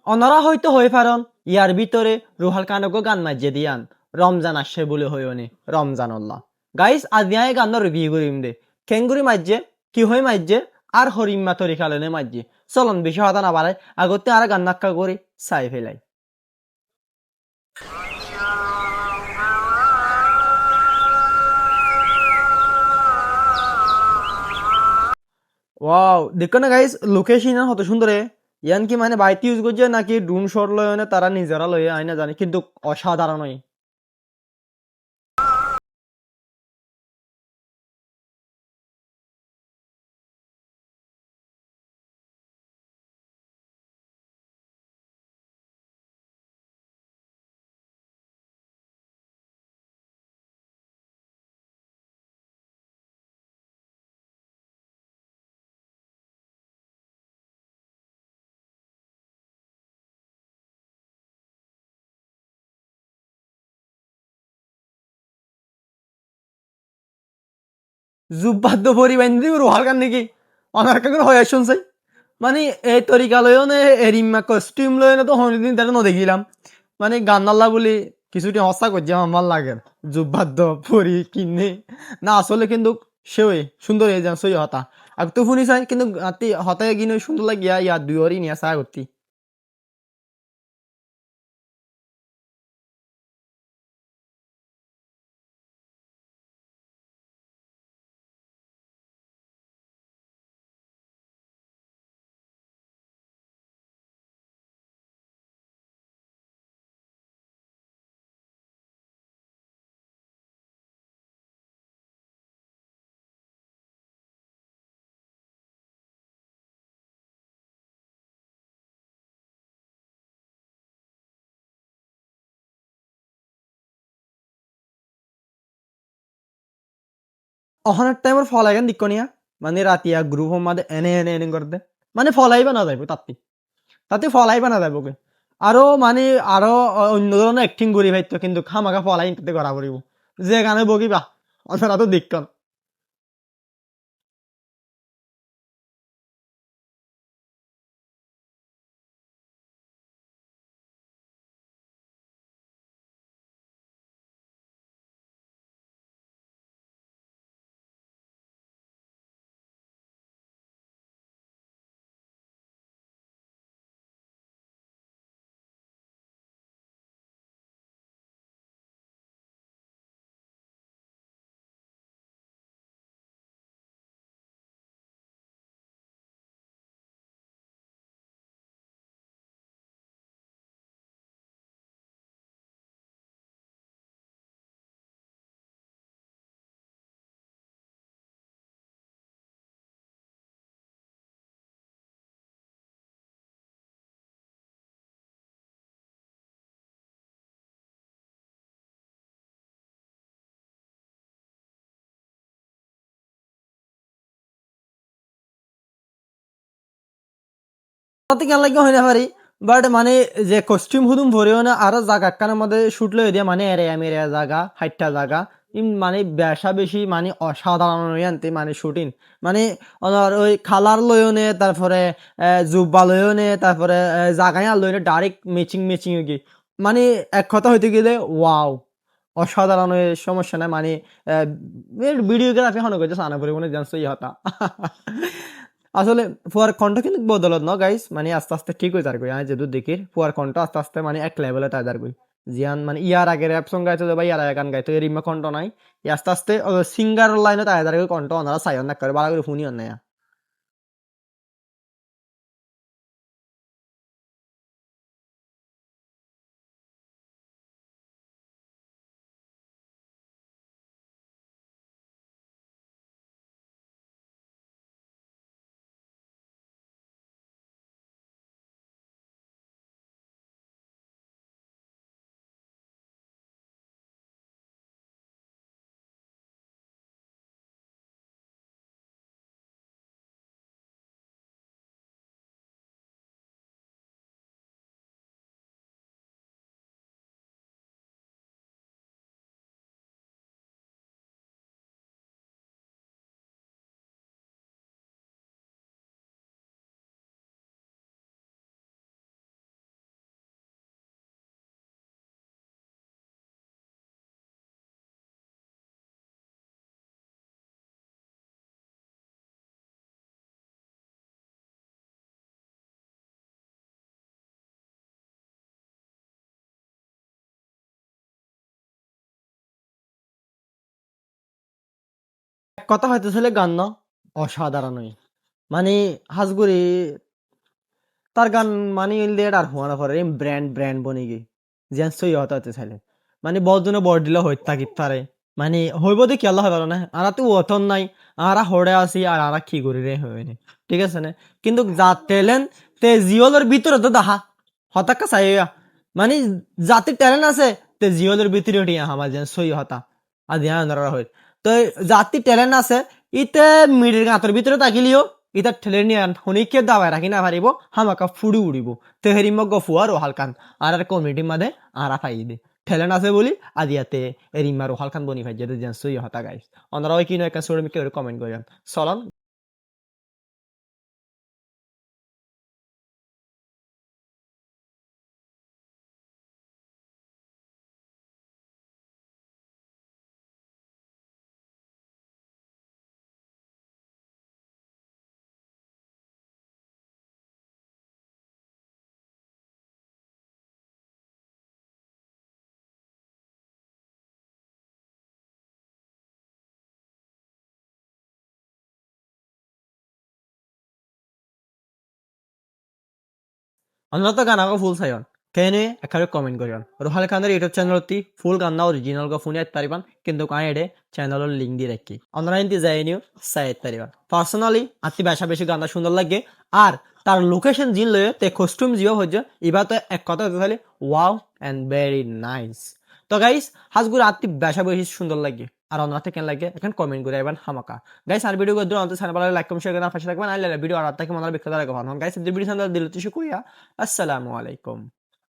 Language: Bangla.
অনারা হয়তো হয়ে পারন ইয়ার ভিতরে রুহাল কানকো গান মাঝে দিয়ান রমজান আসছে বলে হইনি রমজান আল্লাহ গাইস আজ গান রিভিউ করিম দে কেঙ্গুরি মাঝে কি হয় মাঝে আর হরিম্মা তরিকালনে মাঝে চলন বেশি হতা না পারে আগতে আর গান নাক্কা করি চাই ফেলাই ওয়াও দেখো না গাইস লোকেশন কত সুন্দর ইয়ান কি মানে বাইতে ইউজ করছে নাকি ড্রোন শট লয় না তারা নিজেরা লয় আয় না জানি কিন্তু অসাধারণ হয় জুব্বাদ্দ পরিবাইন দিব রোহাল গান নাকি অনার কাকুর হয়ে শুনছে মানে এই তরিকা লয়ও নে এরিম্মা কস্টিউম লয় না তো হনিদিন তারা দেখিলাম মানে গান নাল্লা বলি কিছুটি হস্তা করছে আমার ভাল লাগে জুব্বাদ্দ পরি কিনে না আসলে কিন্তু সেওই সুন্দর এই যান সই হতা আর তো শুনি চাই কিন্তু হতায় কিনে সুন্দর লাগিয়া ইয়া দুই হরি নিয়ে চা করতি অহনের টাইমের ফলাই গান দিক্ক নিয়া মানে রাতিয়া গ্রুপ মাদে এনে এনে এনে করতে মানে ফলাইবা না যাইব তাতে তাতে ফলাইবা না যাইব আরো মানে আরো অন্য ধরনের অ্যাক্টিং করি ভাইতো কিন্তু খামাখা ফলাই তাতে করা পড়িব যে গানে বকিবা অথরা তো দিক্ক তাতে কেন লাগে হয় না পারি বাট মানে যে কস্টিউম হুদুম ভরেও না আরো জায়গা কানের মধ্যে শুট লই দিয়া মানে এরিয়া মেরিয়া জায়গা হাইটটা জায়গা মানে বেশা বেশি মানে অসাধারণ হয়ে আনতে মানে শুটিং মানে ওনার ওই খালার লইও নে তারপরে জুব্বা লইও নে তারপরে জাগায় লইও নে ডাইরেক্ট ম্যাচিং ম্যাচিং কি মানে এক কথা হইতে গেলে ওয়াও অসাধারণ হয়ে সমস্যা নাই মানে ভিডিওগ্রাফি হন করছে সানা পরিমাণে জানছো ইহতা আসলে ফুয়ার কণ্ঠ কিন্তু বদলত ন গাইস মানে আস্তে আস্তে ঠিক হয়ে যাবে আমি যেহেতু দেখি ফুয়ার কণ্ঠ আস্তে আস্তে মানে এক লেভেলে তাই যাবে জিয়ান মানে ইয়ার আগে র্যাপ সং গাইতো বা ইয়ার আগে গান গাইতো এর ইম্মা কণ্ঠ নাই আস্তে আস্তে সিঙ্গার লাইনে তাই যাবে কণ্ঠ ওনারা সাইন না করে ভালো করে শুনিও না কথা হইতেছিল গান ন অসাধারণই মানে হাজগুড়ি তার গান মানে ইলদের আর হওয়া না পরে ব্র্যান্ড বনি গে যেন সই হতে চাইলে মানে বড়জনে বড় দিলে হইত থাকি তারে মানে হইব দেখি আল্লাহ হয় না আর তো অতন নাই আর হড়ে আসি আর কি করি রে হইনি ঠিক আছে না কিন্তু যা ট্যালেন্ট তে জিওলের ভিতরে তো দাহা হতাকা চাইয়া মানে জাতির ট্যালেন্ট আছে তে জিওলের ভিতরে উঠিয়া আমার যেন সই হতা আর ধ্যান ধরা হয় তো জাতির ট্যালেন্ট আছে ইতে মিডির গাঁতর ভিতরে থাকিলিও ইতার ঠেলে নিয়ে হনিকে দাবাই রাখি না পারিব হামাকা ফুড়ি উড়িব তেহেরি মগ ফুয়ার হালকান আর কমিটির মাঝে আরা পাই দে ঠেলেন আছে বলি আদিয়াতে এরিমার হালকান বনি ভাই যেতে যেন সই হতা গাইস অন্যরা ওই কিনো একটা সোড়ে মিকে কমেন্ট করেন চলন অন্যত গানাগো ফুল চাইন কেনে একারে কমেন্ট করিয়ন রোহাল খানের ইউটিউব চ্যানেলটি ফুল গান্না অরিজিনাল গা ফোনে আইতে পারিবান কিন্তু কাই এডে চ্যানেলের লিঙ্ক দিয়ে রাখি অনরা ইনতি যাইনিও সাইতে পারিবান পার্সোনালি আতি বেশা বেশি গানা সুন্দর লাগে আর তার লোকেশন জিন লয়ে তে কস্টিউম জিও হচ্ছে এবার তো এক কথা হতে খালি ওয়াও এন্ড ভেরি নাইস তো গাইস হাজগুর আতি বেশা বেশি সুন্দর লাগে আর অনরাতে কেন লাগে এখন কমেন্ট করে আইবান হামাকা গাইস আর ভিডিও করে অন্ত চ্যানেল লাইক কমেন্ট শেয়ার করে পাশে থাকবেন আইলে ভিডিও আর তাকে মনে বিক্রেতা রাখবেন গাইস যদি ভিডিও সুন্দর দিল তো শুকরিয়া আসসালামু আলাইকুম